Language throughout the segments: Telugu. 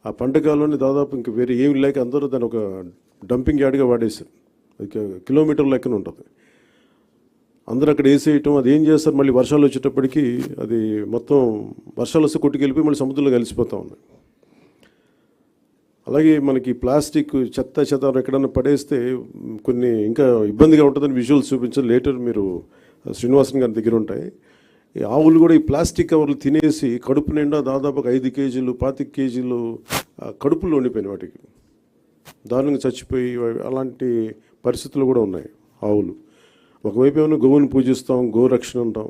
ఆ పంట కాలంలో దాదాపు ఇంక వేరే ఏమి లేక అందరూ దాన్ని ఒక డంపింగ్ యార్డ్గా వాడేశారు. అది కిలోమీటర్ లెక్కన ఉంటుంది. అందరూ అక్కడ వేసేయటం, అది ఏం చేస్తారు, మళ్ళీ వర్షాలు వచ్చేటప్పటికి అది మొత్తం వర్షాలు వస్తే కొట్టుకెళ్ళిపోయి మళ్ళీ సముద్రంలో కలిసిపోతూ ఉంది. అలాగే మనకి ప్లాస్టిక్ చెత్త చెదారం ఎక్కడన్నా పడేస్తే కొన్ని ఇంకా ఇబ్బందిగా ఉంటుందని విజువల్స్ చూపించాలి. లేటర్ మీరు శ్రీనివాసన్ గారి దగ్గర ఉంటాయి. ఈ ఆవులు కూడా ఈ ప్లాస్టిక్ కవర్లు తినేసి కడుపు నిండా దాదాపు 5 కేజీలు 25 కేజీలు కడుపులో ఉండిపోయినాయి. వాటికి దారుణంగా చచ్చిపోయి అలాంటి పరిస్థితులు కూడా ఉన్నాయి ఆవులు. ఒకవైపు ఏమైనా గోవుని పూజిస్తాం, గోరక్షణ అంటాం,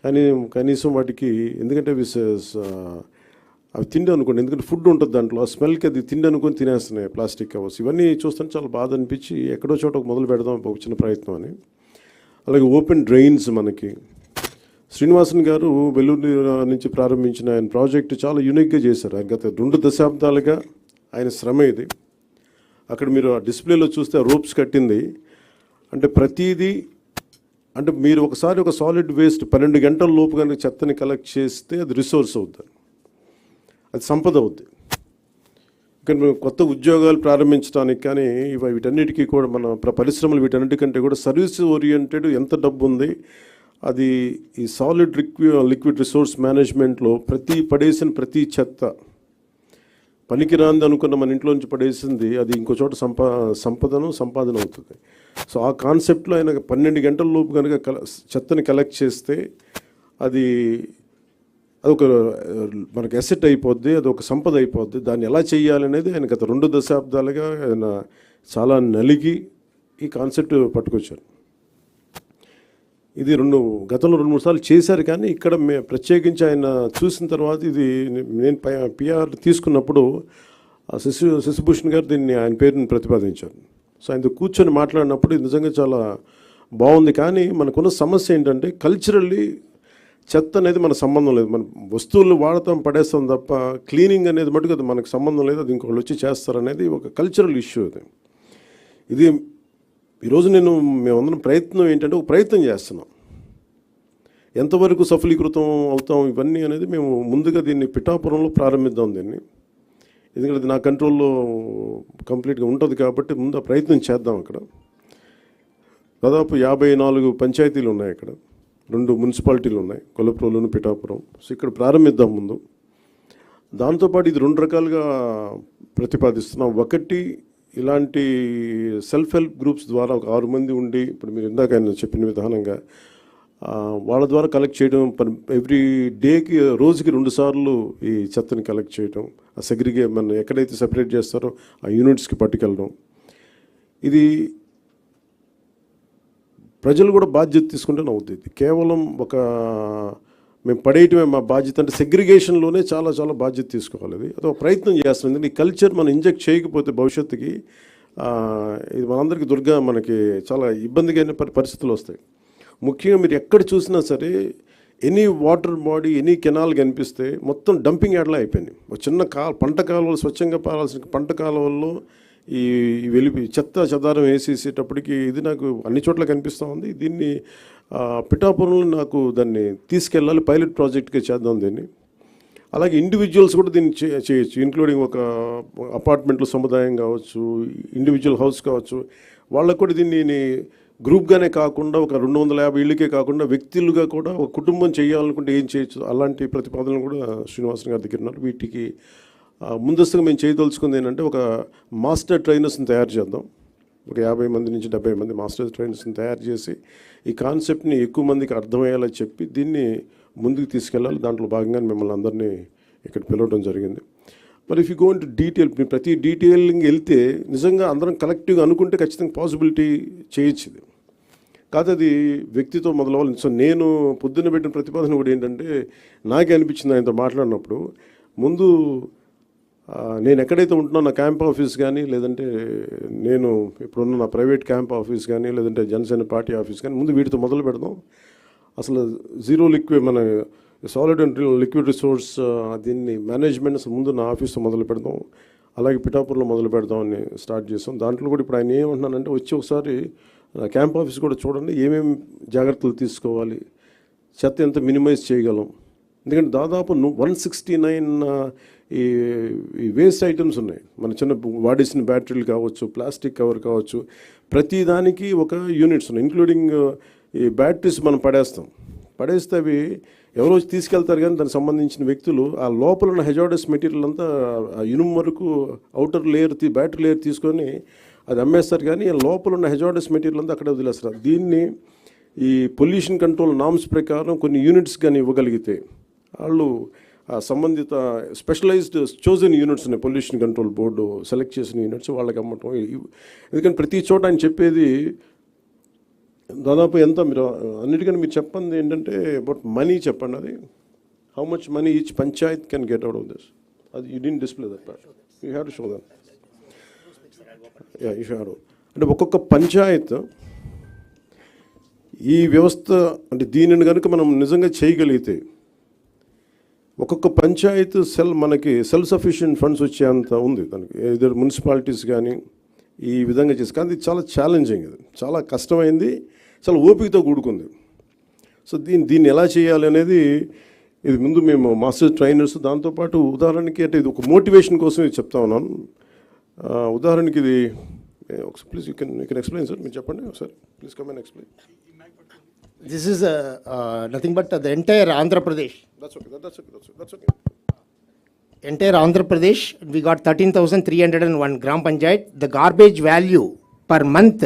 కానీ కనీసం వాటికి ఎందుకంటే అవి తిండి అనుకోండి, ఎందుకంటే ఫుడ్ ఉంటుంది దాంట్లో, ఆ స్మెల్కి అది తిండి అనుకొని తినేస్తున్నాయి ప్లాస్టిక్ కవర్స్. ఇవన్నీ చూస్తుంటే చాలా బాధ అనిపించి ఎక్కడో చోట మొదలు పెడదాం ఒక చిన్న ప్రయత్నం అని. అలాగే ఓపెన్ డ్రైన్స్ మనకి శ్రీనివాసన్ గారు వెల్లూరు నుంచి ప్రారంభించిన ఆయన ప్రాజెక్టు చాలా యూనిక్గా చేశారు. గత 2 దశాబ్దాలుగా ఆయన శ్రమ ఇది. అక్కడ మీరు ఆ డిస్ప్లేలో చూస్తే రోప్స్ కట్టింది అంటే ప్రతిదీ, అంటే మీరు ఒకసారి ఒక సాలిడ్ వేస్ట్ 12 గంటల లోపు కనుక చెత్తని కలెక్ట్ చేస్తే అది రిసోర్స్ అవుతుంది, అది సంపద అవుద్ది. ఇక్కడ మేము కొత్త ఉద్యోగాలు ప్రారంభించడానికి కానీ వీటన్నిటికీ కూడా మన పరిశ్రమలు వీటన్నిటికంటే కూడా సర్వీస్ ఓరియంటెడ్ ఎంత డబ్బు ఉంది, అది ఈ సాలిడ్ లిక్విడ్ రిసోర్స్ మేనేజ్మెంట్లో పడేసిన ప్రతి చెత్త పనికిరాంది అనుకున్న మన ఇంట్లో నుంచి పడేసింది అది ఇంకో చోట సంపాదన అవుతుంది. సో ఆ కాన్సెప్ట్లో ఆయన 12 గంటల లోపు కనుక చెత్తని కలెక్ట్ చేస్తే అది ఒక మనకు అసెట్ అయిపోద్ది, అది ఒక సంపద అయిపోద్ది. దాన్ని ఎలా చేయాలనేది ఆయన గత 2 దశాబ్దాలుగా ఆయన చాలా నలిగి ఈ కాన్సెప్ట్ పట్టుకొచ్చారు. ఇది గతంలో 2-3 సార్లు చేశారు, కానీ ఇక్కడ ప్రత్యేకించి ఆయన చూసిన తర్వాత ఇది నేను పిఆర్ తీసుకున్నప్పుడు శశిభూషణ్ గారు దీన్ని ఆయన పేరుని ప్రతిపాదించారు. సో ఆయనతో కూర్చొని మాట్లాడినప్పుడు ఇది నిజంగా చాలా బాగుంది. కానీ మనకున్న సమస్య ఏంటంటే కల్చరల్లీ చెత్త అనేది మనకు సంబంధం లేదు. మన వస్తువులు వాడతాం, పడేస్తాం తప్ప క్లీనింగ్ అనేది మటుకు అది మనకు సంబంధం లేదు, అది ఇంకొకళ్ళు వచ్చి చేస్తారనేది ఒక కల్చరల్ ఇష్యూ. ఇది ఈరోజు మేమందరం ప్రయత్నం ఏంటంటే ఒక ప్రయత్నం చేస్తున్నాం, ఎంతవరకు సఫలీకృతం అవుతాం ఇవన్నీ అనేది మేము ముందుగా దీన్ని పిఠాపురంలో ప్రారంభిద్దాం దీన్ని, ఎందుకంటే అది నా కంట్రోల్లో కంప్లీట్గా ఉంటుంది కాబట్టి ముందు ఆ ప్రయత్నం చేద్దాం. అక్కడ దాదాపు 54 పంచాయతీలు ఉన్నాయి, అక్కడ 2 మున్సిపాలిటీలు ఉన్నాయి, కొల్లప్రోలును పిఠాపురం. సో ఇక్కడ ప్రారంభిద్దాం ముందు. దాంతోపాటు ఇది 2 రకాలుగా ప్రతిపాదిస్తున్నాం. ఒకటి, ఇలాంటి సెల్ఫ్ హెల్ప్ గ్రూప్స్ ద్వారా ఒక 6 మంది ఉండి, ఇప్పుడు మీరు ఇందాక ఆయన చెప్పిన విధానంగా వాళ్ళ ద్వారా కలెక్ట్ చేయడం, ఎవ్రీ డేకి రోజుకి 2 సార్లు ఈ చెత్తని కలెక్ట్ చేయడం, ఆ మన ఎక్కడైతే సెపరేట్ చేస్తారో ఆ యూనిట్స్కి పట్టుకెళ్ళడం. ఇది ప్రజలు కూడా బాధ్యత తీసుకుంటే అవుతుంది. కేవలం మేము పడేయటమే మా బాధ్యత అంటే సెగ్రిగేషన్లోనే చాలా చాలా బాధ్యత తీసుకోవాలి. అది ఒక ప్రయత్నం చేస్తుంది. ఎందుకంటే ఈ కల్చర్ మనం ఇంజెక్ట్ చేయకపోతే భవిష్యత్తుకి ఇది మనందరికీ మనకి చాలా ఇబ్బందిగా పరిస్థితులు వస్తాయి. ముఖ్యంగా మీరు ఎక్కడ చూసినా సరే any water body, any canal కనిపిస్తే మొత్తం డంపింగ్ యార్డ్లా అయిపోయింది. ఒక చిన్న పంట కాలువలు, స్వచ్ఛంగా పారాల్సిన పంట కాలువల్లో ఈ చెత్త చెదారం వేసేసేటప్పటికి ఇది నాకు అన్ని చోట్ల కనిపిస్తూ ఉంది. దీన్ని పిఠాపురంలో నాకు దాన్ని తీసుకెళ్ళాలి, పైలట్ ప్రాజెక్ట్గా చేద్దాం దీన్ని. అలాగే ఇండివిజువల్స్ కూడా దీన్ని చేయొచ్చు, ఇంక్లూడింగ్ ఒక అపార్ట్మెంట్లో సముదాయం కావచ్చు, ఇండివిజువల్ హౌస్ కావచ్చు, వాళ్ళకు కూడా దీన్ని గ్రూప్గానే కాకుండా ఒక 250 ఇళ్ళకే కాకుండా వ్యక్తులుగా కూడా ఒక కుటుంబం చేయాలనుకుంటే ఏం చేయొచ్చు, అలాంటి ప్రతిపాదనలు కూడా శ్రీనివాసన్ గారి దగ్గర ఉన్నారు. వీటికి ముందస్తుగా మేము చేయదలుచుకుంది ఏంటంటే ఒక మాస్టర్ ట్రైనర్స్ని తయారు చేద్దాం. ఒక 50 మంది నుంచి 70 మంది మాస్టర్ ట్రైనర్స్ని తయారు చేసి ఈ కాన్సెప్ట్ని ఎక్కువ మందికి అర్థమయ్యేలా చెప్పి దీన్ని ముందుకు తీసుకెళ్ళాలి. దాంట్లో భాగంగా మిమ్మల్ని అందరినీ ఇక్కడ పిలవడం జరిగింది. మరి if you go into detail, ప్రతి డీటెయిలింగ్ వెళ్తే నిజంగా అందరం కలెక్టివ్గా అనుకుంటే ఖచ్చితంగా పాసిబిలిటీ చేయొచ్చు. ఇది కాదు, అది వ్యక్తితో మొదలవ్వాలి. సో నేను పొద్దున్న పెట్టిన ప్రతిపాదన కూడా ఏంటంటే నాకే అనిపించింది ఆయనతో మాట్లాడినప్పుడు, ముందు నేను ఎక్కడైతే ఉంటున్నా నా క్యాంప్ ఆఫీస్ కానీ, లేదంటే నేను ఇప్పుడున్న నా ప్రైవేట్ క్యాంప్ ఆఫీస్ కానీ, లేదంటే జనసేన పార్టీ ఆఫీస్ కానీ, ముందు వీటితో మొదలు పెడదాం. అసలు మన సాలిడ్ అండ్ లిక్విడ్ రిసోర్స్ దీన్ని మేనేజ్మెంట్ ముందు నా ఆఫీస్తో మొదలు పెడదాం, అలాగే పిఠాపురంలో మొదలు పెడదామని స్టార్ట్ చేస్తాం. దాంట్లో కూడా ఇప్పుడు ఆయన ఏమంటున్నానంటే వచ్చి ఒకసారి క్యాంప్ ఆఫీస్ కూడా చూడండి, ఏమేమి జాగ్రత్తలు తీసుకోవాలి, చెత్త ఎంత మినిమైజ్ చేయగలం. ఎందుకంటే దాదాపు 169 ఈ ఈ వేస్ట్ ఐటమ్స్ ఉన్నాయి, మన చిన్న వాడేసిన బ్యాటరీలు కావచ్చు, ప్లాస్టిక్ కవర్ కావచ్చు, ప్రతి దానికి ఒక యూనిట్స్ ఉన్నాయి. ఇంక్లూడింగ్ ఈ బ్యాటరీస్ మనం పడేస్తే అవి ఎవరో తీసుకెళ్తారు, కానీ దానికి సంబంధించిన వ్యక్తులు ఆ లోపల ఉన్న హెజార్డస్ మెటీరియల్ అంతా ఆ ఇనుము వరకు అవుటర్ లేయర్ బ్యాటరీ లేయర్ తీసుకొని అది అమ్మేస్తారు, కానీ లోపల ఉన్న హెజార్డస్ మెటీరియల్ అంతా అక్కడే వదిలేస్తారు. దీన్ని ఈ పొల్యూషన్ కంట్రోల్ నామ్స్ ప్రకారం కొన్ని యూనిట్స్ కానీ ఇవ్వగలిగితే, వాళ్ళు సంబంధిత స్పెషలైజ్డ్ చోజన్ యూనిట్స్ ఉన్నాయి, పొల్యూషన్ కంట్రోల్ బోర్డు సెలెక్ట్ చేసిన యూనిట్స్ వాళ్ళకి అమ్మటం. ఎందుకంటే ప్రతి చోట ఆయన చెప్పేది దాదాపు ఎంత, మీరు అన్నిటికన్నా మీరు చెప్పండి ఏంటంటే అబౌట్ మనీ చెప్పండి. అది how much money each panchayat can get out of this. అది you didn't display that part, you have to show that. You have to, అంటే ఒక్కొక్క పంచాయత్ ఈ వ్యవస్థ, అంటే దీనిని కనుక మనం నిజంగా చేయగలిగితే ఒక్కొక్క పంచాయత్ మనకి సెల్ఫ్ సఫిషియెంట్ ఫండ్స్ వచ్చేంత ఉంది దానికి. ఇద్దరు మున్సిపాలిటీస్ కానీ ఈ విధంగా చేసి, కానీ ఇది చాలా ఛాలెంజింగ్, ఇది చాలా కష్టమైంది, చాలా ఓపికతో కూడుకుంది. సో దీన్ని ఎలా చేయాలి అనేది, ఇది ముందు మేము మాస్టర్ ట్రైనర్స్, దాంతోపాటు ఉదాహరణకి అంటే ఇది ఒక మోటివేషన్ కోసం ఇది చెప్తా ఉన్నాను. ఉదాహరణకి ఇది please you can explain sir, మీరు చెప్పండి ఒకసారి, please come and explain. This is nothing but the entire Andhra Pradesh. That's okay. Entire Andhra Pradesh, we got 13,301 Gram Panchayat. The garbage value per month,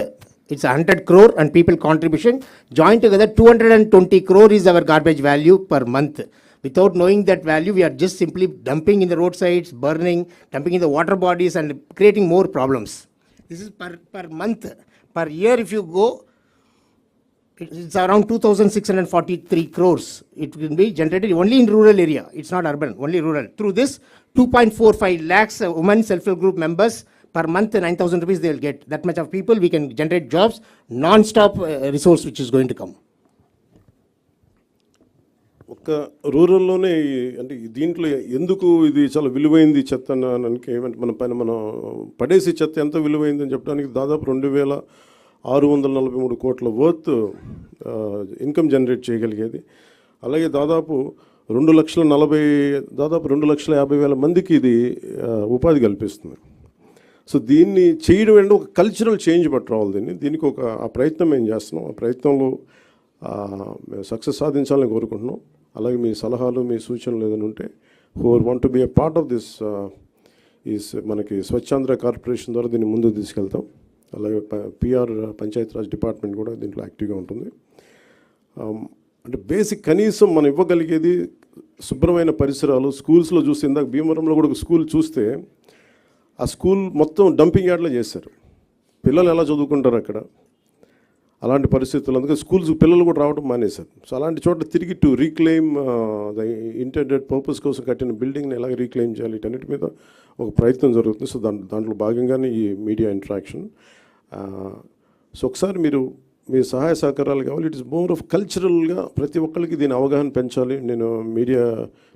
it's 100 crore and people contribution. Joined together, 220 crore is our garbage value per month. Without knowing that value, we are just simply dumping in the roadsides, burning, dumping in the water bodies and creating more problems. This is per month. Per year, if you go, it's around 2,643 crores. It will be generated only in rural area. It's not urban, only rural. Through this, 2.45 lakhs women self-help group members per month, 9,000 rupees they will get. That much of people, we can generate jobs, non-stop resource which is going to come. ఒక్క రూరల్లోనే అంటే దీంట్లో ఎందుకు ఇది చాలా విలువైంది చెత్త అనడానికి ఏమంటే మన పైన మనం పడేసి చెత్త ఎంత విలువైందని చెప్పడానికి దాదాపు 2,643 కోట్ల వర్త్ ఇన్కమ్ జనరేట్ చేయగలిగేది. అలాగే దాదాపు 2,50,000 మందికి ఇది ఉపాధి కల్పిస్తుంది. సో దీన్ని చేయడం అంటే ఒక కల్చరల్ చేంజ్ పట్టుకోవాలి. దీనికి ఆ ప్రయత్నం మేము చేస్తున్నాం. ఆ ప్రయత్నంలో సక్సెస్ సాధించాలని కోరుకుంటున్నాం. అలాగే మీ సలహాలు, మీ సూచనలు ఏదైనా ఉంటే, who want to be a part of this మనకి స్వచ్ఛాంధ్ర కార్పొరేషన్ ద్వారా దీన్ని ముందుకు తీసుకెళ్తాం. అలాగే పిఆర్ పంచాయతీరాజ్ డిపార్ట్మెంట్ కూడా దీంట్లో యాక్టివ్గా ఉంటుంది. అంటే బేసిక్ కనీసం మనం ఇవ్వగలిగేది శుభ్రమైన పరిసరాలు. స్కూల్స్లో చూస్తే, ఇందాక భీమవరంలో కూడా ఒక స్కూల్ చూస్తే, ఆ స్కూల్ మొత్తం డంపింగ్ యార్డ్లో చేశారు. పిల్లలు ఎలా చదువుకుంటారు అక్కడ? అలాంటి పరిస్థితులు, అందుకే స్కూల్స్ పిల్లలు కూడా రావడం మానేశారు. సో అలాంటి చోట తిరిగి to reclaim the intended purpose కోసం కట్టిన బిల్డింగ్ని ఎలాగ రీక్లెయిమ్ చేయాలి, వీటన్నిటి మీద ఒక ప్రయత్నం జరుగుతుంది. సో దాంట్లో భాగంగానే ఈ మీడియా ఇంటరాక్షన్. సో ఒకసారి మీరు మీ సహాయ సహకారాలు కావాలి. ఇట్ ఇస్ మోర్ ఆఫ్ కల్చరల్గా ప్రతి ఒక్కరికి దీని అవగాహన పెంచాలి. నేను మీడియా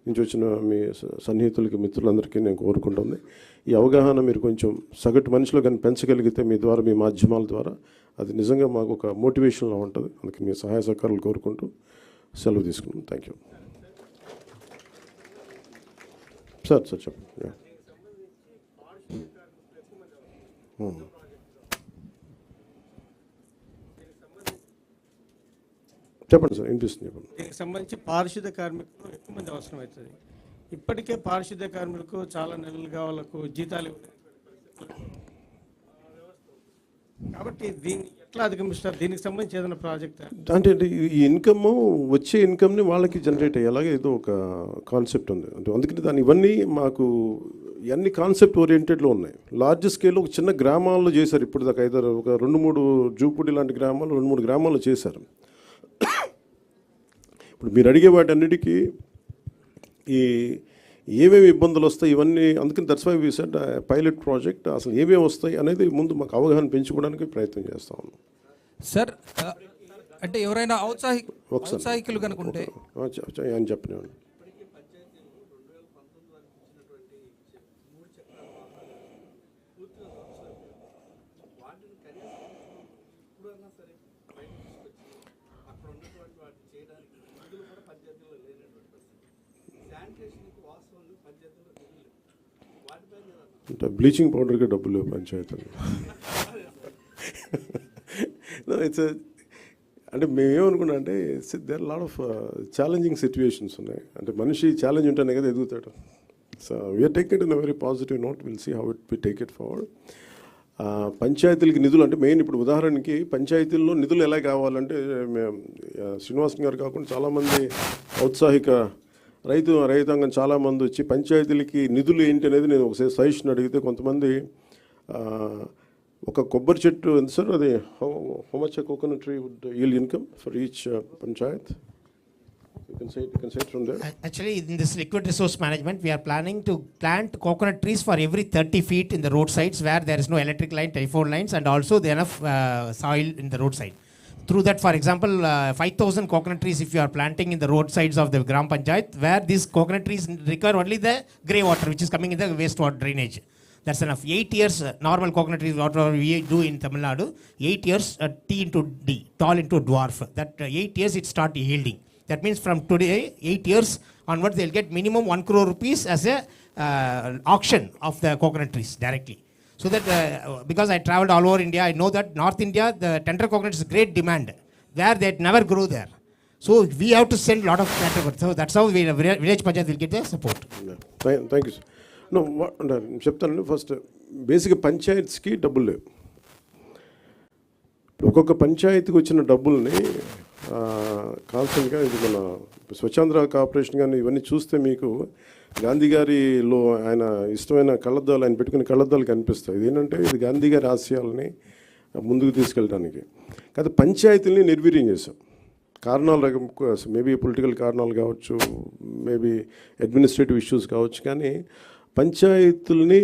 నుంచి వచ్చిన మీ సన్నిహితులకి, మిత్రులందరికీ నేను కోరుకుంటుంది, ఈ అవగాహన మీరు కొంచెం సగటు మనిషిలో కానీ పెంచగలిగితే మీ ద్వారా, మీ మాధ్యమాల ద్వారా, అది నిజంగా మాకు ఒక మోటివేషన్లా ఉంటుంది. అందుకే మీ సహాయ సహకారాలు కోరుకుంటూ సెలవు తీసుకున్నాం. Thank you sir. చెప్పండి. చెప్పండి సార్, వినిపిస్తుంది. చెప్పండి. దీనికి సంబంధించి పారిశుద్ధ్య కార్మికులు ఎక్కువ మంది అవసరం అవుతుంది. ఇప్పటికే పారిశుద్ధ్య కార్మికులకు చాలా నెలలుగా వాళ్ళకు జీతాలు కాబట్టి దీన్ని ఎట్లా అధిగమిస్తారు? దీనికి సంబంధించి ఏదైనా ప్రాజెక్ట్ అంటే ఈ ఇన్కమ్, వచ్చే ఇన్కమ్ని వాళ్ళకి జనరేట్ అయ్యేలాగా ఏదో ఒక కాన్సెప్ట్ ఉంది. అంటే అందుకని ఇవన్నీ మాకు ఇవన్నీ కాన్సెప్ట్ ఓరియంటెడ్లో ఉన్నాయి. లార్జ్ స్కేల్లో ఒక చిన్న గ్రామాల్లో చేశారు. ఇప్పుడు దాకా ఒక 2-3 జూపూడి లాంటి గ్రామాలు, 2-3 గ్రామాల్లో చేశారు. ఇప్పుడు మీరు అడిగే వాటి అన్నిటికీ ఏమేమి ఇబ్బందులు వస్తాయి ఇవన్నీ, అందుకని that's why we said pilot project. అసలు ఏమేమి వస్తాయి అనేది ముందు మాకు అవగాహన పెంచుకోవడానికి ప్రయత్నం చేస్తా ఉన్నాం సార్. అంటే ఎవరైనా ఔత్సాహికులు కనుకుంటే అని చెప్పినాను. అంటే బ్లీచింగ్ పౌడర్కి డబ్బులు లేవు పంచాయతీ. ఇట్స్ అంటే మేమేమనుకున్నా అంటే there lot of challenging situations ఉన్నాయి. అంటే మనిషి ఛాలెంజ్ ఉంటేనే కదా ఎదుగుతాడు. So we are take it in a very positive note, will see how it we take it forward. పంచాయతీలకి నిధులు అంటే మెయిన్ ఇప్పుడు ఉదాహరణకి పంచాయతీల్లో నిధులు ఎలా కావాలంటే శ్రీనివాసన్ గారు కాకుండా చాలామంది ఔత్సాహిక రైతాంగం చాలామంది వచ్చి పంచాయతీలకి నిధులు ఏంటి అనేది నేను ఒకసారి సజెషన్ అడిగితే కొంతమంది ఒక కొబ్బరి చెట్టు ఎంత సార్ అది how much coconut tree would yield income for each panchayat? You can say it from there. Actually, in this liquid resource management, we are planning to plant coconut trees for every 30 feet in the roadsides where there is no electric line, telephone lines, and also there enough soil in the roadside. Through that, for example, 5,000 coconut trees if you are planting in the roadsides of the Gram Panchayat, where these coconut trees require only the grey water which is coming in the wastewater drainage. That's enough. 8 years, normal coconut trees, whatever we do in Tamil Nadu, 8 years, T into D, tall into dwarf. That 8 years it start yielding. That means from today, 8 years onwards, they'll get minimum 1 crore rupees as a auction of the coconut trees directly. So that, because I traveled all over India, I know that North India, the tender coconut is great demand, where they never grow there. So we have to send a lot of tender coconut. So that's how village panchayat will get the support. Thank you sir. No చెప్తానండి. ఫస్ట్ బేసిక్గా పంచాయత్స్కి డబ్బులు లేవు. ఒక్కొక్క పంచాయతీకి వచ్చిన డబ్బుల్ని కాన్స్టెంట్గా ఇది మన స్వచ్ఛాంధ్ర కార్పొరేషన్ కానీ ఇవన్నీ చూస్తే మీకు గాంధీ గారిలో ఆయన ఇష్టమైన కళ్ళద్దాలు ఆయన పెట్టుకునే కళ్ళద్దాలు కనిపిస్తాయి. ఇది ఏంటంటే ఇది గాంధీ గారి ఆశయాలని ముందుకు తీసుకెళ్ళడానికి కాదు, పంచాయతీలని నిర్వీర్యం చేశాం. కారణాలు మేబీ పొలిటికల్ కారణాలు కావచ్చు, మేబీ అడ్మినిస్ట్రేటివ్ ఇష్యూస్ కావచ్చు, కానీ పంచాయతీలని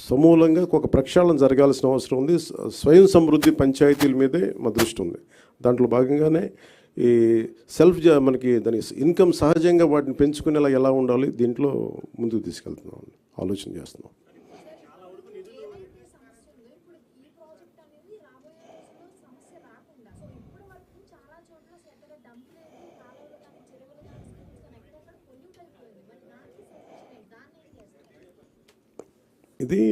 సమూలంగా ఒక ప్రక్షాళన జరగాల్సిన అవసరం ఉంది. స్వయం సమృద్ధి పంచాయతీల మీదే మా దృష్టి ఉంది. దాంట్లో భాగంగానే ఈ మనకి దాని ఇన్కమ్ సహజంగా వాటిని పెంచుకునేలా ఎలా ఉండాలి దీంట్లో ముందుకు తీసుకెళ్తున్నాం, ఆలోచన చేస్తున్నాం. ఇది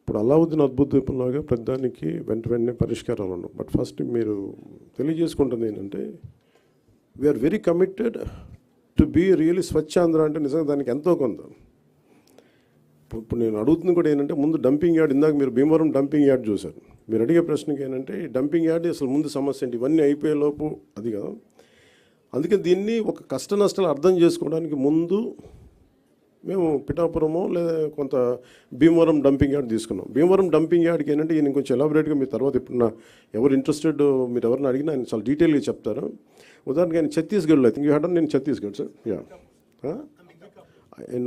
ఇప్పుడు అలావుద్దీన్ అద్భుత దీపంలాగా ప్రతిదానికి వెంటనే పరిష్కారాలు ఉండవు. బట్ ఫస్ట్ మీరు తెలియజేసుకుంటుంది ఏంటంటే we're very committed to be really Swachhandhra. అంటే నిజంగా దానికి ఎంతో కొంత ఇప్పుడు నేను అడుగుతుంది కూడా ఏంటంటే ముందు డంపింగ్ యార్డ్, ఇందాక మీరు భీమవరం డంపింగ్ యార్డ్ చూశారు. మీరు అడిగే ప్రశ్నకి ఏంటంటే ఈ డంపింగ్ యార్డ్ అసలు ముందు సమస్య ఏంటి, ఇవన్నీ అయిపోయేలోపు అది కదా. అందుకే దీన్ని ఒక కష్ట నష్టాలు అర్థం చేసుకోవడానికి ముందు మేము పిఠాపురమో లేదా కొంత భీమవరం డంపింగ్ యార్డ్ తీసుకున్నాం. భీమవరం డంపింగ్ యార్డ్కి ఏంటంటే నేను కొంచెం ఎలాబరేట్గా మీ తర్వాత ఇప్పుడు ఎవరు ఇంట్రెస్టెడ్ మీరు ఎవరిని అడిగినా ఆయన చాలా డీటెయిల్గా చెప్తారు. ఉదాహరణకి ఆయన ఛత్తీస్గఢ్లో ఐ థింక్ యూ హ్యాడ్ నేను ఛత్తీస్గఢ్ సార్, యా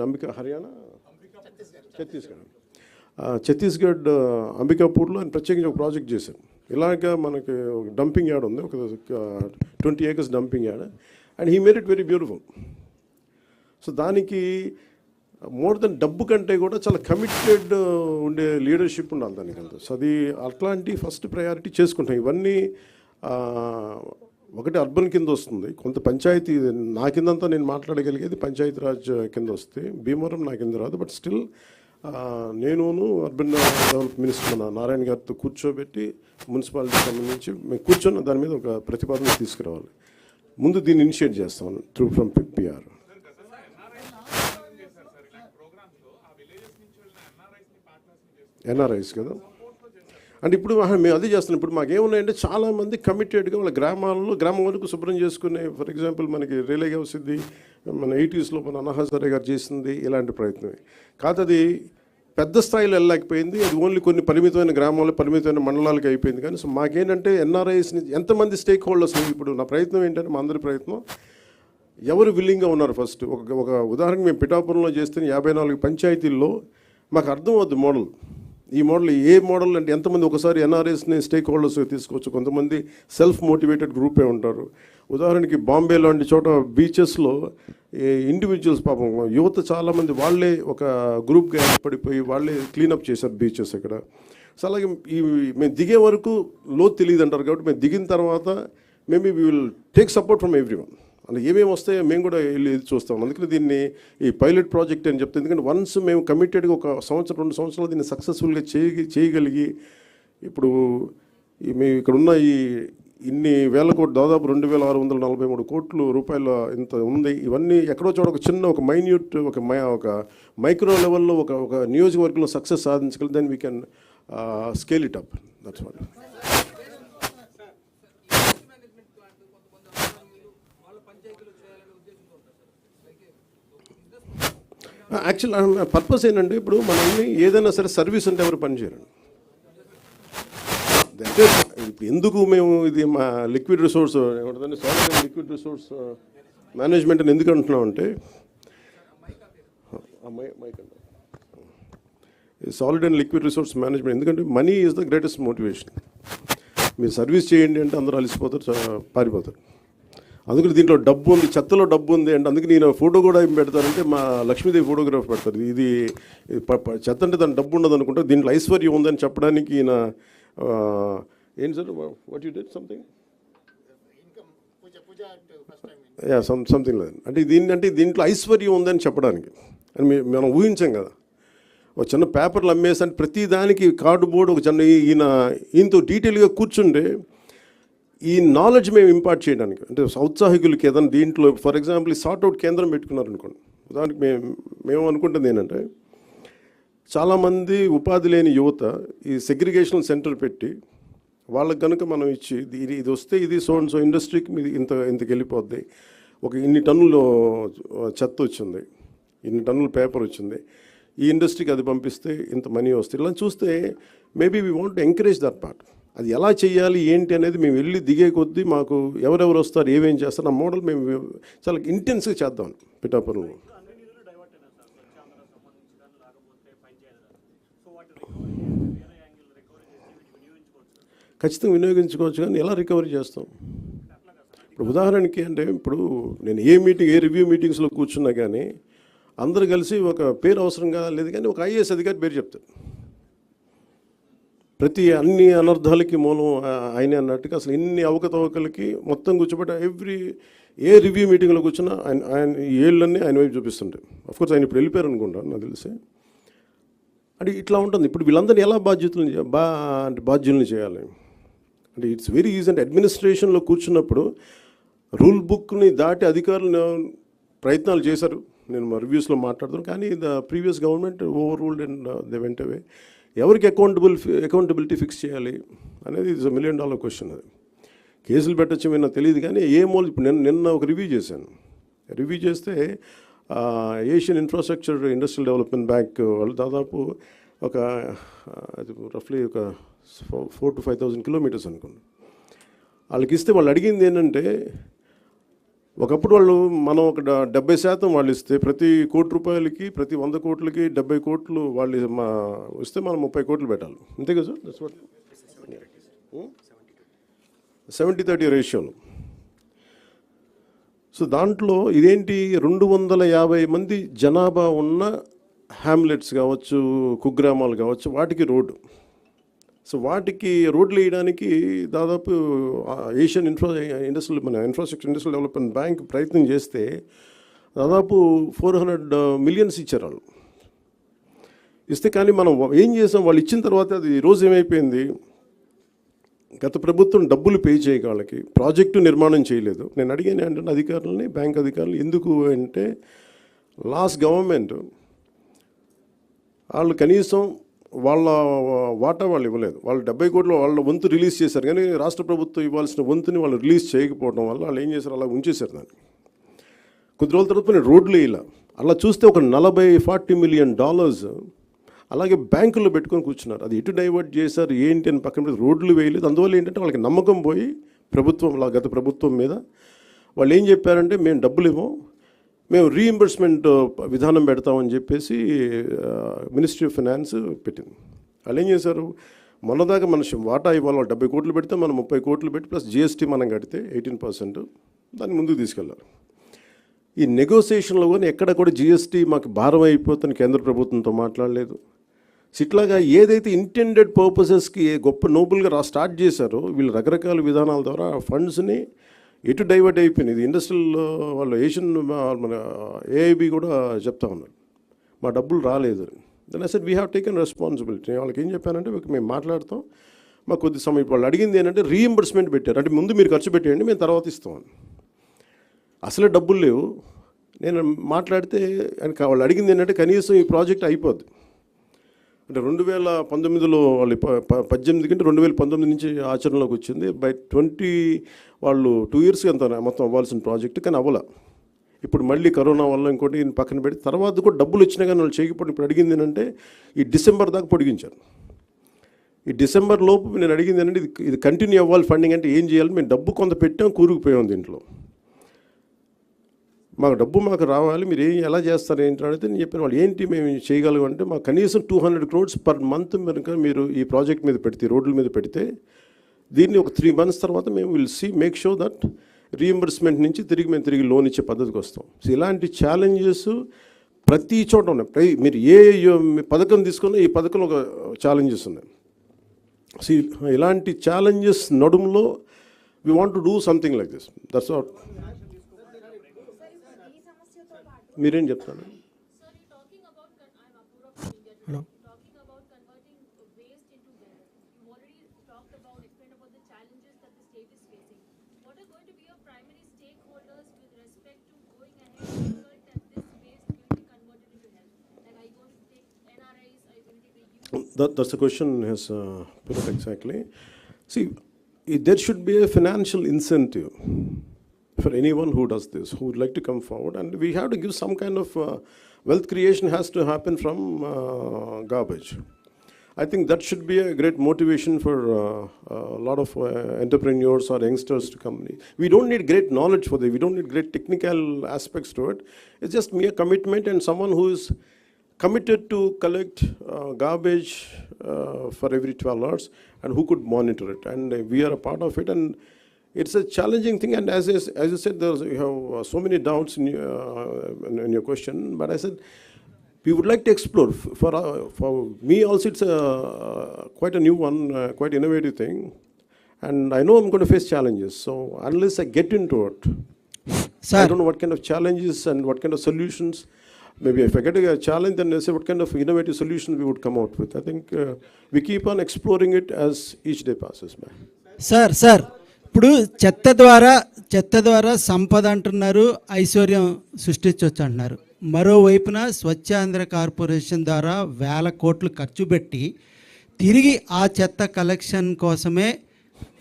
అంబికా హర్యానా ఛత్తీస్గఢ్ అంబికాపూర్లో ఆయన ప్రత్యేకించి ఒక ప్రాజెక్ట్ చేశారు. ఇలాగ మనకి డంపింగ్ యార్డ్ ఉంది, ఒక 20 acres dumping yard, and he made it very beautiful. So దానికి మోర్ దెన్ డబ్బు కంటే కూడా చాలా కమిటెడ్ ఉండే లీడర్షిప్ ఉండాలి దానికి అంతా. సో అది అట్లాంటి ఫస్ట్ ప్రయారిటీ చేసుకుంటాం. ఇవన్నీ ఒకటి అర్బన్ కింద వస్తుంది, కొంత పంచాయతీ నా కిందంతా నేను మాట్లాడగలిగేది పంచాయతీ రాజ్ కింద వస్తే, భీమవరం నా కింద రాదు. బట్ స్టిల్ నేను అర్బన్ డెవలప్ మినిస్టర్ మన నారాయణ గారితో కూర్చోబెట్టి మున్సిపాలిటీకి సంబంధించి మేము కూర్చొని దాని మీద ఒక ప్రతిపాదన తీసుకురావాలి. ముందు దీన్ని ఇనిషియేట్ చేస్తాం త్రూ ఫ్రమ్ పిఆర్. ఎన్ఆర్ఐస్ కదా. అంటే ఇప్పుడు మేము అదే చేస్తున్నాం. ఇప్పుడు మాకేమున్నాయంటే చాలామంది కమిటెడ్గా వాళ్ళ గ్రామం వరకు శుభ్రం చేసుకునే, ఫర్ ఎగ్జాంపుల్ మనకి రిలే హౌస్ది మన 80s మన అన్నహాసరే గారు చేసింది ఇలాంటి ప్రయత్నమే కాదు. అది పెద్ద స్థాయిలో వెళ్ళలేకపోయింది. అది ఓన్లీ కొన్ని పరిమితమైన గ్రామాలు, పరిమితమైన మండలాలకు అయిపోయింది. కానీ సో మాకేంటంటే ఎన్ఆర్ఐస్ని ఎంతమంది స్టేక్ హోల్డర్స్, ఇప్పుడు నా ప్రయత్నం ఏంటంటే మా అందరి ప్రయత్నం ఎవరు విల్లింగ్గా ఉన్నారు. ఫస్ట్ ఒక ఉదాహరణకి మేము పిఠాపురంలో చేస్తే 54 పంచాయతీల్లో మాకు అర్థం అవుద్ది మోడల్. ఈ మోడల్ ఏ మోడల్ అంటే ఎంతమంది ఒకసారి ఎన్ఆర్ఎస్ని స్టేక్ హోల్డర్స్ తీసుకోవచ్చు. కొంతమంది సెల్ఫ్ మోటివేటెడ్ గ్రూపే ఉంటారు. ఉదాహరణకి బాంబే లాంటి చోట బీచెస్లో ఇండివిజువల్స్ పాపం యువత చాలామంది వాళ్ళే ఒక గ్రూప్గా ఏర్పడిపోయి వాళ్ళే క్లీనప్ చేశారు బీచెస్ ఇక్కడ. సో అలాగే మేము దిగే వరకు లోతు తెలియదు అంటారు. కాబట్టి మేము దిగిన తర్వాత maybe we will take support from every one. అంటే ఏమేమి వస్తాయో మేము కూడా వెళ్ళి చూస్తాం. అందుకని దీన్ని ఈ పైలట్ ప్రాజెక్ట్ అని చెప్తే, ఎందుకంటే వన్స్ మేము కమిటెడ్గా ఒక సంవత్సరం 2 సంవత్సరాలు దీన్ని సక్సెస్ఫుల్గా చేయగలిగి ఇప్పుడు మేము ఇక్కడ ఉన్న ఇన్ని వేల కోట్లు, దాదాపు 2643 కోట్ల రూపాయల ఇంత ఉంది. ఇవన్నీ ఎక్కడో చోట ఒక చిన్న ఒక మైన్యూట్ ఒక మైక్రో లెవెల్లో ఒక నియోజకవర్గంలో సక్సెస్ సాధించగలిగి then we can scale it up. That's what. Actual purpose ఏంటంటే, ఇప్పుడు మనల్ని ఏదైనా సరే సర్వీస్ అంటే ఎవరు పనిచేయరండి. అంటే ఇప్పుడు ఎందుకు మేము ఇది మా లిక్విడ్ రిసోర్స్ ఏమంటుందండి, solid and liquid resource management అని ఎందుకు అంటున్నాం అంటే, solid and liquid resource management ఎందుకంటే money is the greatest motivation. మీరు సర్వీస్ చేయండి అంటే అందరూ అలసిపోతారు, పారిపోతారు. అందుకని దీంట్లో డబ్బు ఉంది, చెత్తలో డబ్బు ఉంది అంటే అందుకే నేను ఫోటో కూడా ఏం పెడతానంటే మా లక్ష్మీదేవి ఫోటోగ్రాఫ్ పెడతారు. ఇది చెత్త అంటే దాని డబ్బు ఉండదు అనుకుంటే దీంట్లో ఐశ్వర్యం ఉందని చెప్పడానికి ఈయన ఏంటి sir, what you did something something లేదు అంటే దీంట్లో ఐశ్వర్యం ఉందని చెప్పడానికి అని మనం ఊహించాం కదా. ఒక చిన్న పేపర్లు అమ్మేసి అంటే ప్రతి దానికి కార్డుబోర్డు ఒక చిన్న ఈయనతో డీటెయిల్గా కూర్చుంటే ఈ నాలెడ్జ్ మేము ఇంపార్ట్ చేయడానికి, అంటే ఔత్సాహికులకి ఏదైనా దీంట్లో ఫర్ ఎగ్జాంపుల్ ఈ సార్ట్అవుట్ కేంద్రం పెట్టుకున్నారనుకోండి. దానికి మేము అనుకుంటుంది ఏంటంటే, చాలామంది ఉపాధి లేని యువత ఈ సెగ్రిగేషన్ సెంటర్ పెట్టి వాళ్ళకి కనుక మనం ఇచ్చి ఇది వస్తే ఇది సో ఇండస్ట్రీకి మీది ఇంతకు వెళ్ళిపోద్ది, ఒక ఇన్ని టన్నులు చెత్త వచ్చింది, ఇన్ని టన్నులు పేపర్ వచ్చింది, ఈ ఇండస్ట్రీకి అది పంపిస్తే ఇంత మనీ వస్తుంది. ఇలా చూస్తే maybe we want to encourage that part. అది ఎలా చేయాలి ఏంటి అనేది మేము వెళ్ళి దిగే కొద్దీ మాకు ఎవరెవరు వస్తారు ఏమేం చేస్తారు ఆ మోడల్ మేము చాలా ఇంటెన్స్గా చేద్దాం పిఠాపురంలో. ఖచ్చితంగా వినియోగించుకోవచ్చు, కానీ ఎలా రికవరీ చేస్తాం? ఇప్పుడు ఉదాహరణకి అంటే, ఇప్పుడు నేను ఏ రివ్యూ మీటింగ్స్లో కూర్చున్నా కానీ అందరూ కలిసి ఒక పేరు అవసరంగా లేదు కానీ ఒక ఐఏఎస్ అధికారి పేరు చెప్తారు. అన్ని అనర్థాలకి మూలం ఆయనే అన్నట్టుగా అసలు ఇన్ని అవకతవకలకి మొత్తం కూర్చోబెట్టి ఏ రివ్యూ మీటింగ్లో కూర్చున్నా ఆయన ఏళ్ళన్నీ ఆయన వైపు చూపిస్తుంటాయి. అఫ్కోర్స్ ఆయన ఇప్పుడు వెళ్ళిపోయారు అనుకుంటాను నాకు తెలిసి. అంటే ఇట్లా ఉంటుంది. ఇప్పుడు వీళ్ళందరినీ ఎలా బాధ్యుల్ని చేయాలి అంటే ఇట్స్ వెరీ ఈజీ. అంటే అడ్మినిస్ట్రేషన్లో కూర్చున్నప్పుడు రూల్ బుక్ని దాటి అధికారులు ప్రయత్నాలు చేశారు. నేను మా రివ్యూస్లో మాట్లాడుతాను, కానీ the previous government overruled and they went away. ఎవరికి అకౌంటబిలిటీ ఫిక్స్ చేయాలి అనేది ఇట్స్ $1 million క్వశ్చన్. అది కేసులు పెట్టచ్చు ఏమైనా తెలియదు, కానీ ఇప్పుడు నిన్న ఒక రివ్యూ చేశాను. రివ్యూ చేస్తే Asian infrastructure industrial development bank వాళ్ళు దాదాపు ఒక రఫ్లీ ఒక 4,000 to 5,000 kilometers అనుకోండి. వాళ్ళకి ఇస్తే వాళ్ళు అడిగింది ఏంటంటే, ఒకప్పుడు మనం ఒక 70% వాళ్ళు ఇస్తే ప్రతి ₹1,00,00,000కి ప్రతి 100 కోట్లకి 70 కోట్లు వాళ్ళు ఇస్తే మనం 30 కోట్లు పెట్టాలి. అంతే కదా సార్? దట్స్ వాట్ 70-30 రేషియోలో. సో దాంట్లో ఇదేంటి 250 మంది జనాభా ఉన్న హ్యామ్లెట్స్ కావచ్చు, కుగ్రామాలు కావచ్చు, వాటికి రోడ్డు. సో వాటికి రోడ్లు వేయడానికి దాదాపు Asian infrastructure industrial development bank ప్రయత్నం చేస్తే దాదాపు 400 million ఇచ్చారు వాళ్ళు ఇస్తే. కానీ మనం ఏం చేసాం, వాళ్ళు ఇచ్చిన తర్వాత అది రోజు ఏమైపోయింది, గత ప్రభుత్వం డబ్బులు పే చేయక వాళ్ళకి ప్రాజెక్టు నిర్మాణం చేయలేదు. నేను అడిగాను అంటే అధికారులని, బ్యాంక్ అధికారులు, ఎందుకు అంటే లాస్ట్ గవర్నమెంట్ వాళ్ళు కనీసం వాళ్ళ వాటా వాళ్ళు ఇవ్వలేదు. వాళ్ళు 70 కోట్లు వాళ్ళ వంతు రిలీజ్ చేశారు, కానీ రాష్ట్ర ప్రభుత్వం ఇవ్వాల్సిన వంతుని వాళ్ళు రిలీజ్ చేయకపోవడం వల్ల వాళ్ళు ఏం చేశారు, అలా ఉంచేశారు దాన్ని. కొద్ది రోజుల తర్వాత నేను రోడ్లు ఇలా అలా చూస్తే ఒక $40 million అలాగే బ్యాంకుల్లో పెట్టుకొని కూర్చున్నారు. అది ఎటు డైవర్ట్ చేశారు ఏంటి అని పక్కన పెట్టి రోడ్లు వేయలేదు. అందువల్ల ఏంటంటే వాళ్ళకి నమ్మకం పోయి గత ప్రభుత్వం మీద వాళ్ళు ఏం చెప్పారంటే, మేము డబ్బులు ఇవ్వం, మేము రీఇంబర్స్మెంట్ విధానం పెడతామని చెప్పేసి మినిస్ట్రీ ఆఫ్ ఫైనాన్స్ పెట్టింది. వాళ్ళు ఏం చేశారు, మొన్నదాకా మన వాటా ఇవ్వాలి, 70 కోట్లు పెడితే మనం 30 కోట్లు పెట్టి ప్లస్ జిఎస్టీ మనం కడితే 18% దాన్ని ముందుకు తీసుకెళ్ళారు. ఈ నెగోసియేషన్లో కానీ ఎక్కడ కూడా జిఎస్టీ మాకు భారం అయిపోతుంది కేంద్ర ప్రభుత్వంతో మాట్లాడలేదు. ఇట్లాగా ఏదైతే ఇంటెండెడ్ పర్పసెస్కి గొప్ప నోబుల్గా స్టార్ట్ చేశారో వీళ్ళు రకరకాల విధానాల ద్వారా ఫండ్స్ని ఎటు డైవర్ట్ అయిపోయింది. ఇది ఇండస్ట్రియల్ వాళ్ళు ఏషియన్ మన ఏఐబి కూడా చెప్తా ఉన్నారు మా డబ్బులు రాలేదు. Then I said we have taken responsibility. నేను వాళ్ళకి ఏం చెప్పానంటే మేము మాట్లాడతాం, మాకు కొద్ది సమయం వాళ్ళు అడిగింది ఏంటంటే రీఎంబర్స్మెంట్ పెట్టారు, అంటే ముందు మీరు ఖర్చు పెట్టేయండి మేము తర్వాత ఇస్తామని. అసలే డబ్బులు లేవు. నేను మాట్లాడితే వాళ్ళు అడిగింది ఏంటంటే కనీసం ఈ ప్రాజెక్ట్ అయిపోద్ది అంటే 2019లో వాళ్ళు 18 కంటే 2019 నుంచి ఆచరణలోకి వచ్చింది. బై 20 వాళ్ళు 2 years అంత మొత్తం అవ్వాల్సిన ప్రాజెక్ట్, కానీ అవ్వాల. ఇప్పుడు మళ్ళీ కరోనా వల్ల ఇంకోటి పక్కన పెట్టి తర్వాత కూడా డబ్బులు వచ్చినా కానీ వాళ్ళు చేయకపోతే ఇప్పుడు అడిగింది ఏంటంటే ఈ డిసెంబర్ దాకా పొడిగించారు. ఈ డిసెంబర్ లోపు నేను అడిగింది ఏంటంటే ఇది కంటిన్యూ అవ్వాలి ఫండింగ్, అంటే ఏం చేయాలి, మేము డబ్బు కొంత పెట్టాం కూరుకుపోయాం దీంట్లో, మాకు డబ్బు మాకు రావాలి, మీరు ఎలా చేస్తారు ఏంటి అడిగితే నేను చెప్పిన వాళ్ళు ఏంటి మేము చేయగలం అంటే మాకు కనీసం 200 crores per month కనుక మీరు ఈ ప్రాజెక్ట్ మీద పెడితే, రోడ్ల మీద పెడితే దీన్ని ఒక 3 months తర్వాత మేము will make sure that reimbursement నుంచి మేము తిరిగి లోన్ ఇచ్చే పద్ధతికి వస్తాం. సో ఇలాంటి ఛాలెంజెస్ ప్రతి చోట ఉన్నాయి. మీరు ఏ పథకం తీసుకున్నా ఈ పథకంలో ఒక ఛాలెంజెస్ ఉన్నాయి. సో ఇలాంటి ఛాలెంజెస్ నడుములో we want to do something like this. That's what. మీరేం చెప్తాను? That's the question has put it exactly. See, there should be a financial incentive for anyone who does this, who would like to come forward, and we have to give some kind of wealth creation has to happen from garbage. I think that should be a great motivation for a lot of entrepreneurs or youngsters to come. We don't need great knowledge for this. We don't need great technical aspects to it. It's just mere commitment and someone who is committed to collect garbage for every 12 hours and who could monitor it. And we are a part of it. And it's a challenging thing. And as you said, you have so many doubts in your question. But I said, we would like to explore. For me also, it's quite a new one, quite innovative thing. And I know I'm going to face challenges. So unless I get into it, Sir. I don't know what kind of challenges and what kind of solutions. Maybe if I get a challenge, then I say what kind of innovative solution we would come out with. I think we keep on exploring it as each day passes by. Sir ఇప్పుడు చెత్త ద్వారా సంపద అంటున్నారు, ఐశ్వర్యం సృష్టించవచ్చు అంటున్నారు. మరోవైపున స్వచ్ఛాంధ్ర కార్పొరేషన్ ద్వారా 1,000 కోట్లు ఖర్చు పెట్టి తిరిగి ఆ చెత్త కలెక్షన్ కోసమే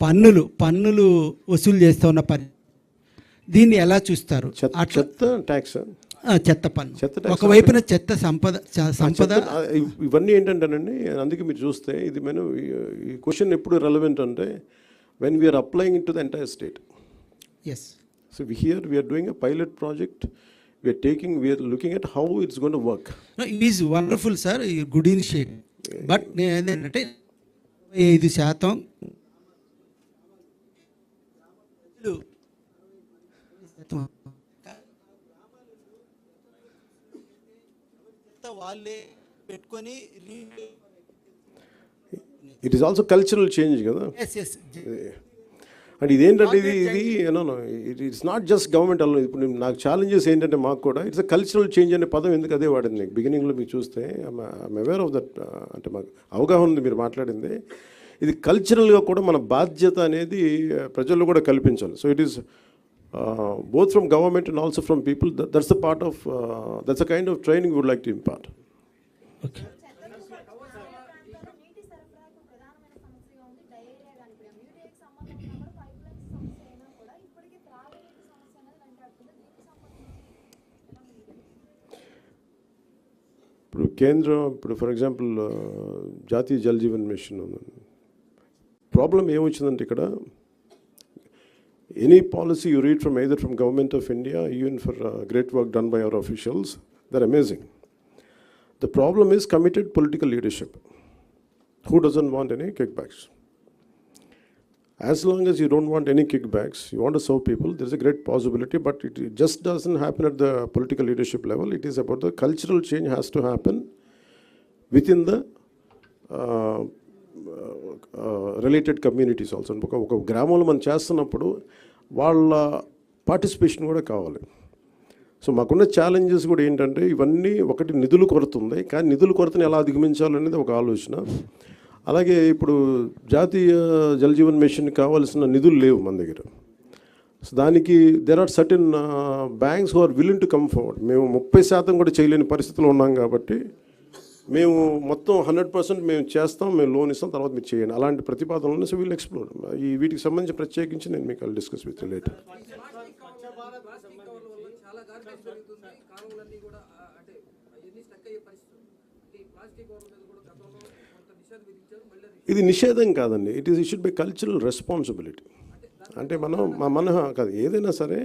పన్నులు వసూలు చేస్తూ ఉన్న పని, దీన్ని ఎలా చూస్తారు? చెత్త ట్యాక్స్, చెత్త పన్ను ఒకవైపున చెత్త సంపద ఇవన్నీ ఏంటంటేనండి, అందుకే మీరు చూస్తే ఇది మనం ఈ క్వశ్చన్ ఎప్పుడు రెలవెంట్ అంటే when we are applying it to the entire state. Yes. So we are doing a pilot project. We are looking at how it's going to work. No, it is wonderful, sir. Good initiative. But ఏంటంటే 5% వాళ్ళే పెట్టుకొని it is also cultural change కదా. అండ్ ఇదేంటంటే ఇది ఇట్స్ నాట్ జస్ట్ గవర్నమెంట్ అలా. ఇప్పుడు నాకు ఛాలెంజెస్ ఏంటంటే మాకు కూడా ఇట్స్ అ కల్చరల్ చేంజ్ అనే పదం ఎందుకు అదే వాడింది నీకు బిగినింగ్లో మీరు చూస్తే. I'm aware of that. అంటే మాకు అవగాహన ఉంది మీరు మాట్లాడింది. ఇది కల్చరల్గా కూడా మన బాధ్యత అనేది ప్రజల్లో కూడా కల్పించాలి. So it is both from government and also from people. That's the part of that's a kind of training we would like to impart. Okay. ఇప్పుడు కేంద్రం ఫర్ ఎగ్జాంపుల్ జాతీయ జల్ జీవన్ మిషన్ ఉందండి. ప్రాబ్లం ఏమొచ్చిందంటే ఇక్కడ any policy you read from either from government of India, even for great work done by our officials, they're amazing. The problem is committed political leadership. Who doesn't want any kickbacks? As long as you don't want any kickbacks, you want to serve people, there's a great possibility, but it just doesn't happen at the political leadership level. It is about the cultural change has to happen within the related communities also. ఒక గ్రామంలో మనం చేస్తున్నప్పుడు వాళ్ళ పార్టిసిపేషన్ కూడా కావాలి. సో మాకున్న ఛాలెంజెస్ కూడా ఏంటంటే ఇవన్నీ ఒకటి నిధుల కొరత ఉంది, కానీ నిధుల కొరతను ఎలా అధిగమించాలనేది ఒక ఆలోచన. అలాగే ఇప్పుడు జాతీయ జల్ జీవన్ మిషన్ కావాల్సిన నిధులు లేవు మన దగ్గర. సో దానికి there are certain banks who are willing to come forward. మేము 30% కూడా చేయలేని పరిస్థితిలో ఉన్నాం కాబట్టి మేము మొత్తం 100% మేము చేస్తాం, మేము లోన్ ఇస్తాం, తర్వాత మీరు చేయండి అలాంటి ప్రతిపాదనలు. సో వీళ్ళు ఎక్స్ప్లోర్ ఈ వీటికి సంబంధించి ప్రత్యేకించి నేను మీకు డిస్కస్ విత్ లేటర్. ఇది నిషేధం కాదండి, it should be cultural responsibility. అంటే మన కాదు, ఏదైనా సరే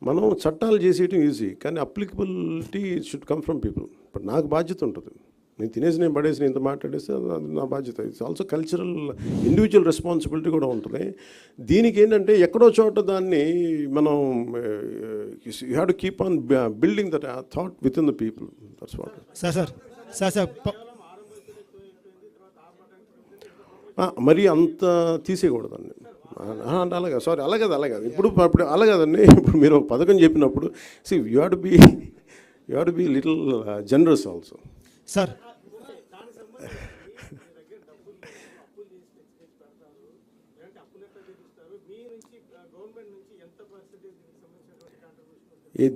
మనం చట్టాలు చేసేయటం ఈజీ, కానీ applicability should come from people. But నాకు బాధ్యత ఉంటుంది, నేను తినేసి నేను పడేసి నేను ఇంత మాట్లాడేస్తే అది నా బాధ్యత. It's also cultural individual responsibility కూడా ఉంటుంది. దీనికి ఏంటంటే ఎక్కడో చోట దాన్ని మనం you have to keep on building that thought with in the people. That's what. Sir మరి అంత తీసేయకూడదండి. అంటే అలాగా, సారీ, అలాగే ఇప్పుడు అలాగదండి. ఇప్పుడు మీరు ఒక పథకం చెప్పినప్పుడు you have to be little generous also. Sir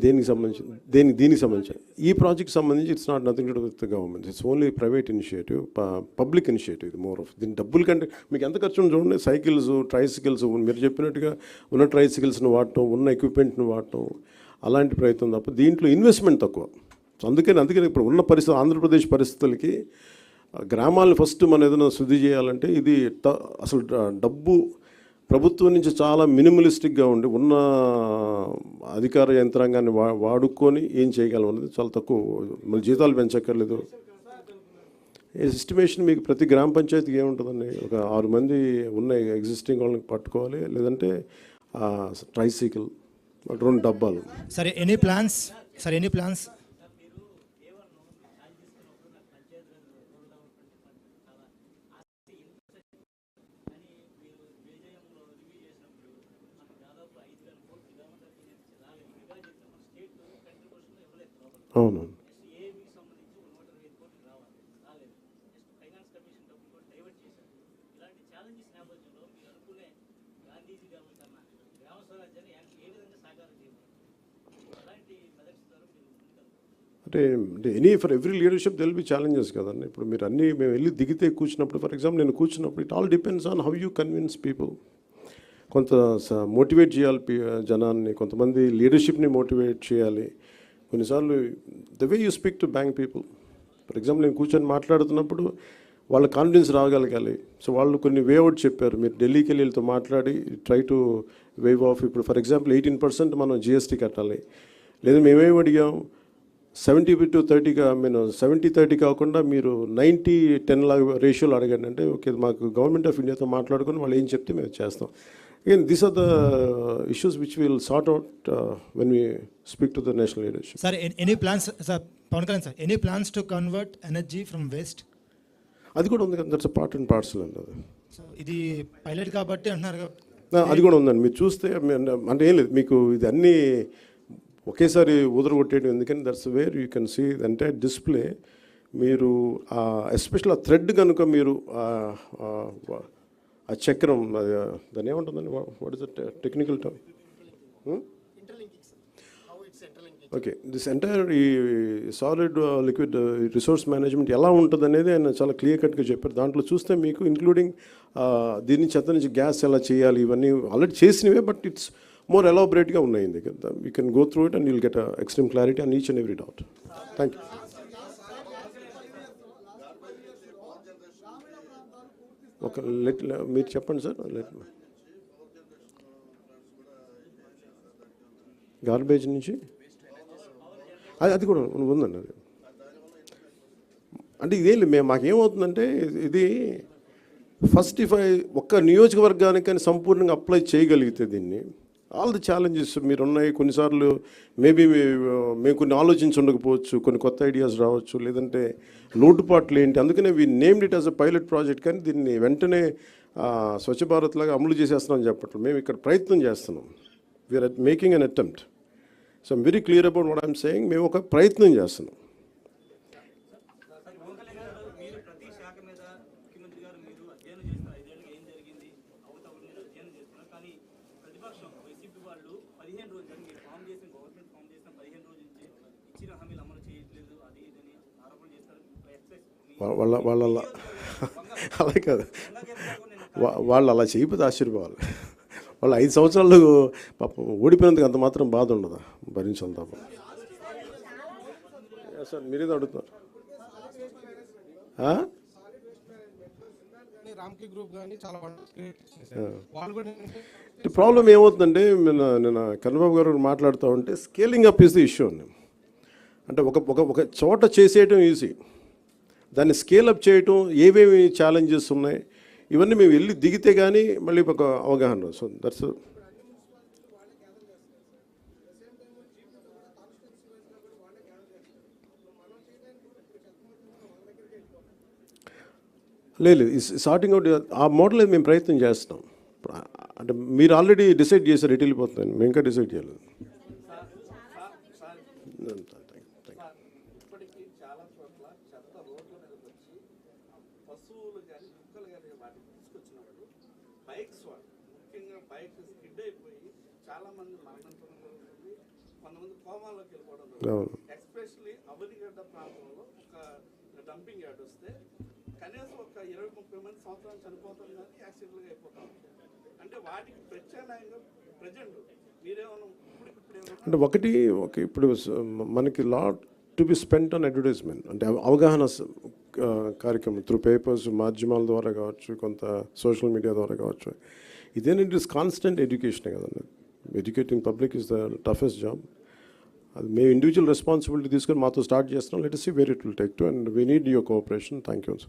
దీనికి సంబంధించి ఈ ప్రాజెక్ట్ సంబంధించి it's not nothing to do with the government. It's only private initiative, public initiative. ఇది మోర్ ఆఫ్ దీని డబ్బుల కంటే మీకు ఎంత ఖర్చు ఉంది చూడండి. సైకిల్స్, ట్రైసికల్స్, మీరు చెప్పినట్టుగా ఉన్న ట్రైసికల్స్ని వాడటం, ఉన్న ఎక్విప్మెంట్ని వాడటం, అలాంటి ప్రయత్నం తప్ప దీంట్లో ఇన్వెస్ట్మెంట్ తక్కువ. సో అందుకని ఇప్పుడు ఉన్న పరిస్థితి, ఆంధ్రప్రదేశ్ పరిస్థితులకి గ్రామాలను ఫస్ట్ మనం ఏదైనా శుద్ధి చేయాలంటే ఇది అసలు డబ్బు ప్రభుత్వం నుంచి చాలా మినిమలిస్టిక్గా ఉండి ఉన్న అధికార యంత్రాంగాన్ని వాడుకొని ఏం చేయగలం అనేది చాలా తక్కువ. మళ్ళీ జీతాలు పెంచక్కర్లేదు. ఎస్టిమేషన్ మీకు ప్రతి గ్రామ పంచాయతీకి ఏముంటుందండి, ఒక 6 మంది ఉన్న ఎగ్జిస్టింగ్ వాళ్ళని పట్టుకోవాలి, లేదంటే ట్రైసైకిల్, 2 డబ్బాలు. సరే, ఎనీ ప్లాన్స్? అవును. అంటే for every leadership there'll be challenges కదండి. ఇప్పుడు మీరు మేము వెళ్ళి దిగితే కూర్చున్నప్పుడు, ఫర్ ఎగ్జాంపుల్ నేను కూర్చున్నప్పుడు, it all depends on how you convince people. కొంత మోటివేట్ చేయాలి జనాన్ని, కొంతమంది లీడర్షిప్ని మోటివేట్ చేయాలి. కొన్నిసార్లు the way you speak to bank people, for example నేను కూర్చొని మాట్లాడుతున్నప్పుడు వాళ్ళ కాన్ఫిడెన్స్ రాగలగాలి. సో వాళ్ళు కొన్ని వే అవుట్ చెప్పారు, మీరు ఢిల్లీకి వెళ్ళి వీళ్ళతో మాట్లాడి ట్రై టు వేవ్ ఆఫ్. ఇప్పుడు ఫర్ ఎగ్జాంపుల్ 18% మనం జిఎస్టీ కట్టాలి, లేదా మేమేమి అడిగాం 70-30గా, 70-30 కాకుండా మీరు 90-10 లాగా రేషియోలో అడగండి అంటే, ఓకే మాకు గవర్నమెంట్ ఆఫ్ ఇండియాతో మాట్లాడుకొని వాళ్ళు ఏం చెప్తే మేము చేస్తాం. Again, these are the issues which we will sort out when we speak to the national leadership. Sir, any plans, sir, Pawan Kalyan sir, any plans to convert energy from waste? అది కూడా ఉంది కదా, దట్స్ పార్ట్ అండ్ పార్సల్ అండి. అది సో ఇది పైలట్ కాబట్టి అంటున్నారు. అది కూడా ఉందండి. మీరు చూస్తే అంటే ఏం లేదు, మీకు ఇది అన్నీ ఒకేసారి ఉదరగొట్టేయడం ఎందుకని, that's where you can see the entire display. మీరు ఎస్పెషల్ ఆ థ్రెడ్ కనుక మీరు ఆ చక్రం, దాన్ని ఏముంటుందండి, what is the technical term? Okay, this entire ఈ సాలిడ్ లిక్విడ్ రిసోర్స్ మేనేజ్మెంట్ ఎలా ఉంటుంది అనేది ఆయన చాలా క్లియర్ కట్గా చెప్పారు. దాంట్లో చూస్తే మీకు ఇంక్లూడింగ్ దీని చెత్త నుంచి గ్యాస్ ఎలా చేయాలి, ఇవన్నీ ఆల్రెడీ చేసినవే, బట్ ఇట్స్ మోర్ ఎలాబరేట్గా ఉన్నాయి దగ్గర. You can go through it and you'll get extreme clarity on each and every doubt. Thank you. ఒక మీరు చెప్పండి సార్. గార్బేజ్ నుంచి అది కూడా ఉందండి. అది అంటే ఇదేం లేదు, మాకేమవుతుందంటే ఇది ఫస్ట్ ఒక్క నియోజకవర్గానికి కానీ సంపూర్ణంగా అప్లై చేయగలిగితే దీన్ని, ఆల్ ది ఛాలెంజెస్ మీరు ఉన్నాయి. కొన్నిసార్లు మేబీ మేము కొన్ని ఆలోచించి ఉండకపోవచ్చు, కొన్ని కొత్త ఐడియాస్ రావచ్చు, లేదంటే లోటుపాట్లు ఏంటి. అందుకనే we named it as a pilot project. కానీ దీన్ని వెంటనే స్వచ్ఛ భారత్ లాగా అమలు చేసేస్తున్నాం చెప్పట్లేదు, మేము ఇక్కడ ప్రయత్నం చేస్తున్నాం. We're making an attempt. So I'm very clear about what I'm saying. మేము ఒక ప్రయత్నం చేస్తున్నాం. వాళ్ళ అలా కాదు, వాళ్ళు అలా చేయకపోతే ఆశ్చర్యపోవాలి. వాళ్ళు 5 సంవత్సరాలు పాపం ఓడిపోయినందుకు అంత మాత్రం బాధ ఉండదా, భరించాలి తప్ప. సార్ మీరేదో అడుగుతున్నారు. రామ్కి గ్రూప్ కానీ చాలా వాళ్ళు కూడా ప్రాబ్లం ఏమవుతుందంటే, నేను కన్నబాబు గారు మాట్లాడుతూ ఉంటే scaling up is the issue అండి. అంటే ఒక చోట చేసేయటం ఈజీ, దాన్ని స్కేల్ అప్ చేయటం, ఏవేమి ఛాలెంజెస్ ఉన్నాయి ఇవన్నీ మేము వెళ్ళి దిగితే కానీ మళ్ళీ ఒక అవగాహన. సో దట్స్ లేదు సార్టింగ్ అవుట్ ఆ మోడల్ మేము ప్రయత్నం చేస్తున్నాం. అంటే మీరు ఆల్రెడీ డిసైడ్ చేశారు ఎటు వెళ్ళిపోతుందని, మేము ఇంకా డిసైడ్ చేయలేదు. ఇప్పటికీ చాలా చోట్ల చెత్త రోడ్ల మీదకి వచ్చి పశువులు కానీ కుక్కలు కానీ వాటిని తీసుకొచ్చినప్పుడు బైక్స్ వాళ్ళు ముఖ్యంగా బైక్ స్కిడ్ అయిపోయి చాలా మంది మరణించడం జరుగుతుంది, కొంతమంది కోమాలోకి వెళ్ళిపోవడం జరుగుతుంది. ఎస్పెషల్లీ అవనిగడ్డ ప్రాంతంలో ఒక డంపింగ్ యార్డ్ వస్తే కనీసం ఒక 20-30 మంది సంవత్సరాలు చనిపోతాం కానీ యాక్సిడెంట్గా అయిపోతాం. అంటే వాటికి ప్రత్యామ్నాయంగా ప్రజెంట్ మీరేమన్నా అంటే ఒకటి ఇప్పుడు మనకి lot to be spent on advertisement, అంటే అవగాహన కార్యక్రమం త్రూ పేపర్స్, మాధ్యమాల ద్వారా కావచ్చు, కొంత సోషల్ మీడియా ద్వారా కావచ్చు. ఇదేంటంటే ఇట్స్ కాన్స్టెంట్ ఎడ్యుకేషనే కదండి. Educating public is the toughest job. అది మేము ఇండివిజువల్ రెస్పాన్సిబిలిటీ తీసుకొని మాతో స్టార్ట్ చేస్తున్నాం. Let us see where it will take to, and we need your cooperation. Thank you.